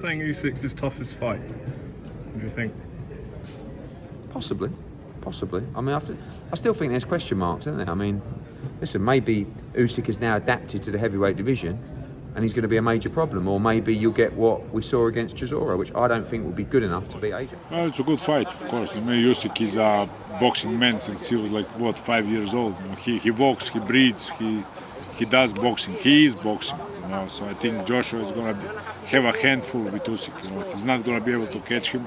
saying Usyk's his toughest fight. What do you think? Possibly. I mean, I still think there's question marks, isn't there? I mean, listen, maybe Usyk has now adapted to the heavyweight division and he's going to be a major problem, or maybe you'll get what we saw against Chisora, which I don't think will be good enough to beat AJ. Well, it's a good fight, of course. I mean, Usyk is a boxing man since he was like, 5 years old. You know, he walks, he breathes, he does boxing. He is boxing, you know. So I think Joshua is going to have a handful with Usyk. You know, he's not going to be able to catch him.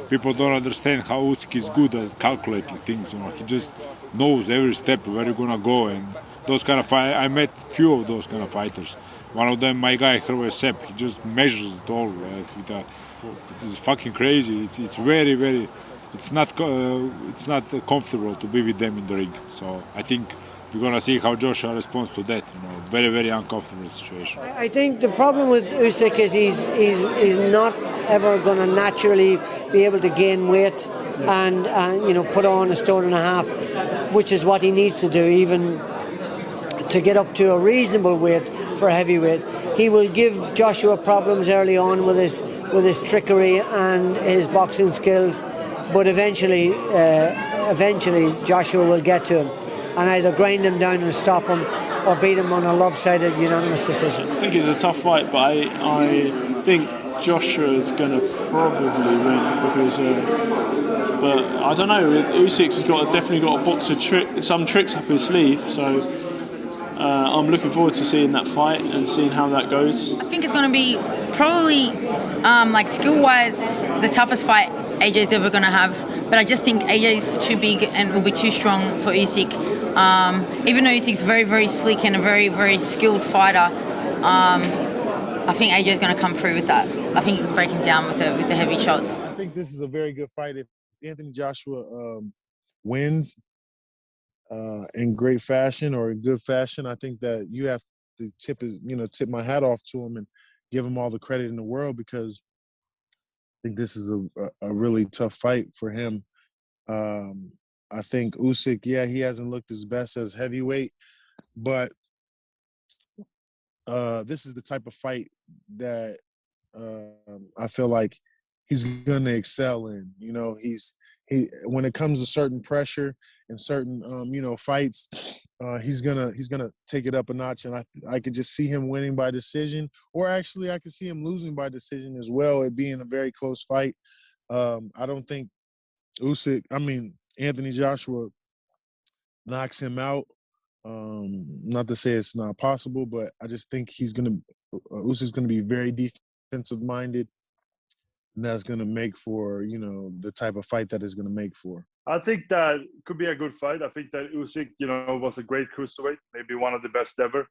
People don't understand how Usyk is good at calculating things. You know, he just knows every step where you're going to go, and those kind of fight. I met few of those kind of fighters. One of them, my guy, Sepp, he just measures it all. It's fucking crazy. It's very, very. It's not comfortable to be with them in the ring. So I think we're gonna see how Joshua responds to that. You know, very, very uncomfortable situation. I think the problem with Usyk is he's not ever going to naturally be able to gain weight and put on a stone and a half, which is what he needs to do, even to get up to a reasonable weight for a heavyweight. He will give Joshua problems early on with his trickery and his boxing skills, but eventually Joshua will get to him and either grind him down and stop him or beat him on a lopsided unanimous decision. I think it's a tough fight, but I think Joshua is going to probably win because but I don't know, Usyk's definitely got a box of some tricks up his sleeve, so I'm looking forward to seeing that fight and seeing how that goes. I think it's going to be probably, skill-wise, the toughest fight AJ's ever going to have. But I just think AJ's too big and will be too strong for Usyk. Even though Usyk's very, very slick and a very, very skilled fighter, I think AJ's going to come through with that. I think he can break him down with the heavy shots. I think this is a very good fight. If Anthony Joshua wins in great fashion or in good fashion, I think that you have to tip my hat off to him and give him all the credit in the world, because I think this is a really tough fight for him. I think Usyk, he hasn't looked his best as heavyweight, but this is the type of fight that I feel like he's gonna excel in. You know, when it comes to certain pressure and certain fights, he's gonna take it up a notch, and I could just see him winning by decision, or actually I could see him losing by decision as well. It being a very close fight. I don't think Anthony Joshua knocks him out. Not to say it's not possible, but I just think Usyk's gonna be very defensive minded, and that's gonna make for the type of fight that is gonna make for. I think that could be a good fight. I think that Usyk, was a great cruiserweight, maybe one of the best ever,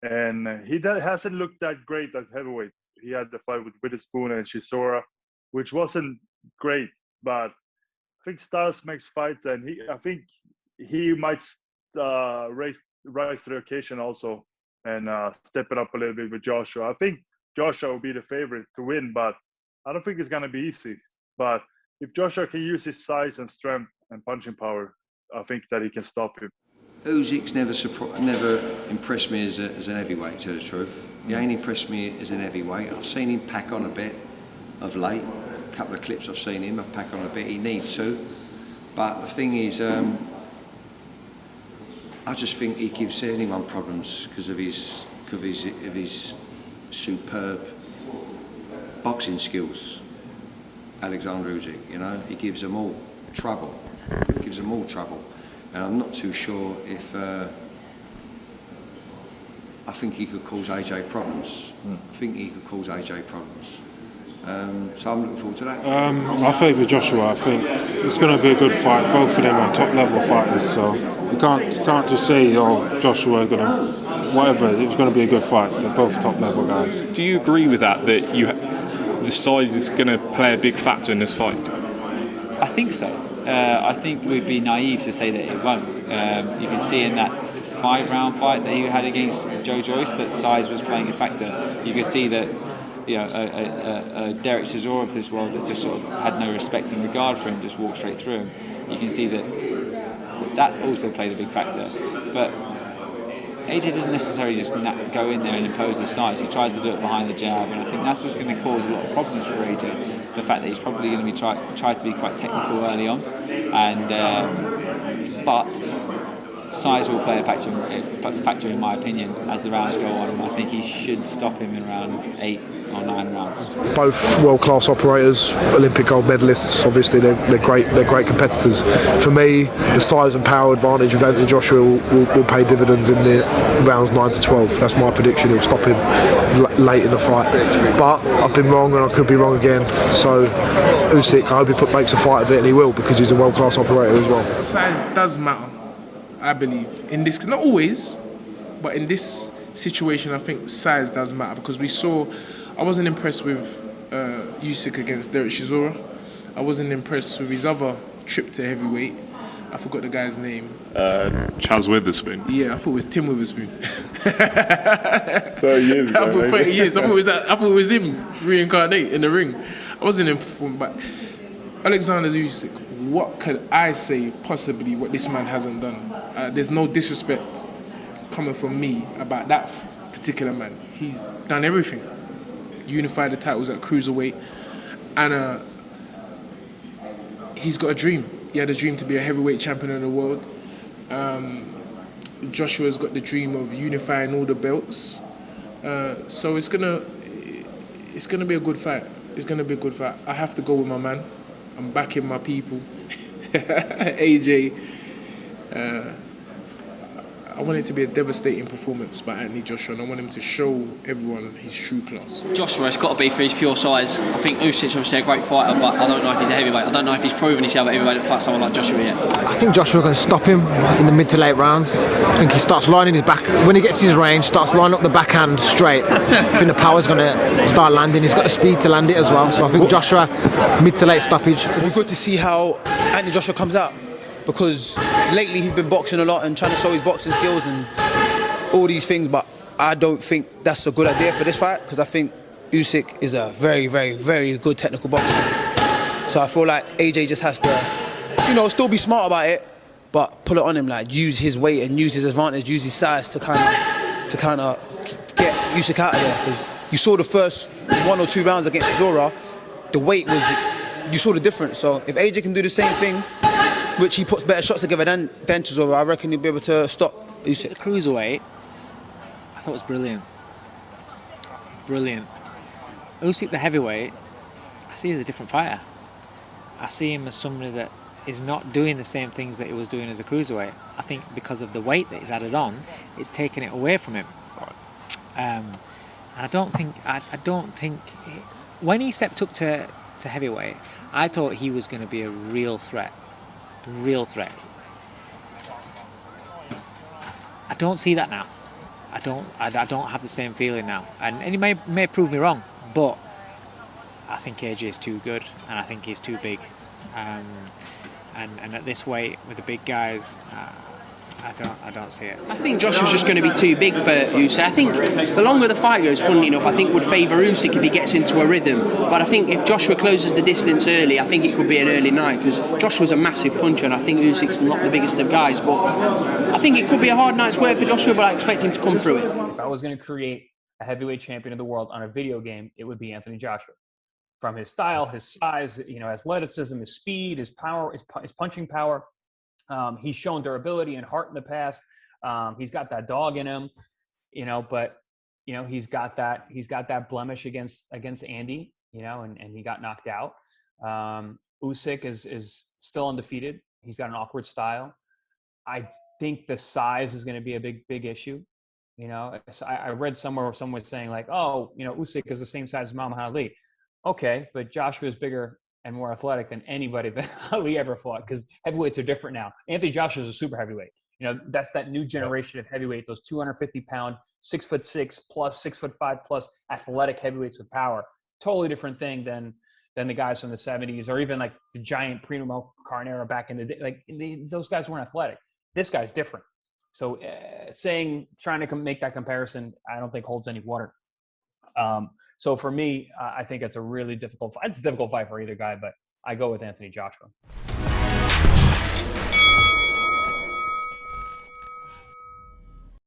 and he hasn't looked that great at heavyweight. He had the fight with Witherspoon and Chisora, which wasn't great, but I think styles makes fights, and I think he might rise to the occasion also and step it up a little bit with Joshua. I think Joshua will be the favorite to win, but I don't think it's going to be easy. But if Joshua can use his size and strength and punching power, I think that he can stop him. Usyk's never impressed me as an heavyweight, to tell the truth. He ain't impressed me as an heavyweight. I've seen him pack on a bit of late. A couple of clips I've seen him pack on a bit. He needs to. But the thing is, I just think he gives anyone problems because of his superb boxing skills. Oleksandr Usyk, he gives them all trouble. And I'm not too sure if I think he could cause AJ problems. So I'm looking forward to that. I favour Joshua. I think it's going to be a good fight. Both of them are top level fighters, so you can't just say, Joshua going to whatever. It's going to be a good fight. They're both top level guys. Do you agree with that the size is going to play a big factor in this fight? I think so. I think we'd be naive to say that it won't. You can see in that 5-round fight that he had against Joyce that size was playing a factor. You can see that a Derek Chisora of this world that just sort of had no respect and regard for him, just walked straight through him. You can see that that's also played a big factor. But AJ doesn't necessarily just go in there and impose his size. He tries to do it behind the jab, and I think that's what's going to cause a lot of problems for AJ. The fact that he's probably going to be try to be quite technical early on, and but size will play a factor in my opinion as the rounds go on, and I think he should stop him in round 8 or 9 rounds. Both world-class operators, Olympic gold medalists. Obviously, they're great competitors. For me, the size and power advantage of Anthony Joshua will pay dividends in the rounds 9 to 12. That's my prediction. It'll stop him late in the fight. But I've been wrong, and I could be wrong again. So Usyk, I hope he makes a fight of it, and he will, because he's a world-class operator as well. Size does matter, I believe. In this, not always, but in this situation, I think size does matter, because we saw. I wasn't impressed with Usyk against Derek Chisora. I wasn't impressed with his other trip to heavyweight. I forgot the guy's name. Chaz Witherspoon. Yeah, I thought it was Tim Witherspoon. 30 years ago. I thought 30 years. I thought it was him reincarnate in the ring. I wasn't informed, but Oleksandr Usyk. What could I say possibly what this man hasn't done? There's no disrespect coming from me about that particular man. He's done everything. Unified the titles at cruiserweight, and he's got a dream. He had a dream to be a heavyweight champion of the world. Joshua's got the dream of unifying all the belts. So it's gonna be a good fight. It's gonna be a good fight. I have to go with my man. I'm backing my people. AJ. I want it to be a devastating performance by Anthony Joshua, and I want him to show everyone his true class. Joshua's got to be for his pure size. I think Usyk's obviously a great fighter, but I don't know if he's a heavyweight. I don't know if he's proven himself at heavyweight to fight someone like Joshua yet. I think Joshua can stop him in the mid to late rounds. I think he starts lining his back, when he gets his range, starts lining up the backhand straight. I think the power's going to start landing. He's got the speed to land it as well. So I think Joshua, mid to late stoppage. It'll be good to see how Anthony Joshua comes out, because lately he's been boxing a lot and trying to show his boxing skills and all these things, but I don't think that's a good idea for this fight, because I think Usyk is a very, very, very good technical boxer. So I feel like AJ just has to, still be smart about it, but pull it on him, like use his weight and use his advantage, use his size to kind of get Usyk out of there. Because you saw the first 1 or 2 rounds against Chisora, the weight was, you saw the difference. So if AJ can do the same thing, which he puts better shots together than Chisora, I reckon he'll be able to stop Usyk. The cruiserweight, I thought was brilliant. Brilliant. Usyk, the heavyweight, I see as a different fighter. I see him as somebody that is not doing the same things that he was doing as a cruiserweight. I think because of the weight that he's added on, it's taken it away from him. And I don't think when he stepped up to heavyweight, I thought he was going to be a real threat. Real threat. I don't see that now. I don't have the same feeling now, and he may prove me wrong, but I think AJ is too good, and I think he's too big, and at this weight with the big guys, I don't see it. I think Joshua's just going to be too big for Usyk. I think the longer the fight goes, funnily enough, I think would favour Usyk if he gets into a rhythm. But I think if Joshua closes the distance early, I think it could be an early night, because Joshua's a massive puncher, and I think Usyk's not the biggest of guys. But I think it could be a hard night's work for Joshua, but I expect him to come through it. If I was going to create a heavyweight champion of the world on a video game, it would be Anthony Joshua. From his style, his size, athleticism, his speed, his power, his punching power. He's shown durability and heart in the past. He's got that dog in him, but he's got that blemish against Andy, and he got knocked out. Usyk is still undefeated. He's got an awkward style. I think the size is going to be a big issue. So I read somewhere where someone was saying Usyk is the same size as Muhammad Ali. Okay, but Joshua is bigger and more athletic than anybody that Ali ever fought, because heavyweights are different now. Anthony Joshua is a super heavyweight. That's that new generation of heavyweight, those 250-pound, 6'6" plus, 6'5" plus athletic heavyweights with power. Totally different thing than the guys from the 70s, or even like the giant Primo Carnera back in the day. Those guys weren't athletic. This guy's different. So trying to make that comparison, I don't think holds any water. So for me, I think it's a really difficult fight. It's a difficult fight for either guy, but I go with Anthony Joshua.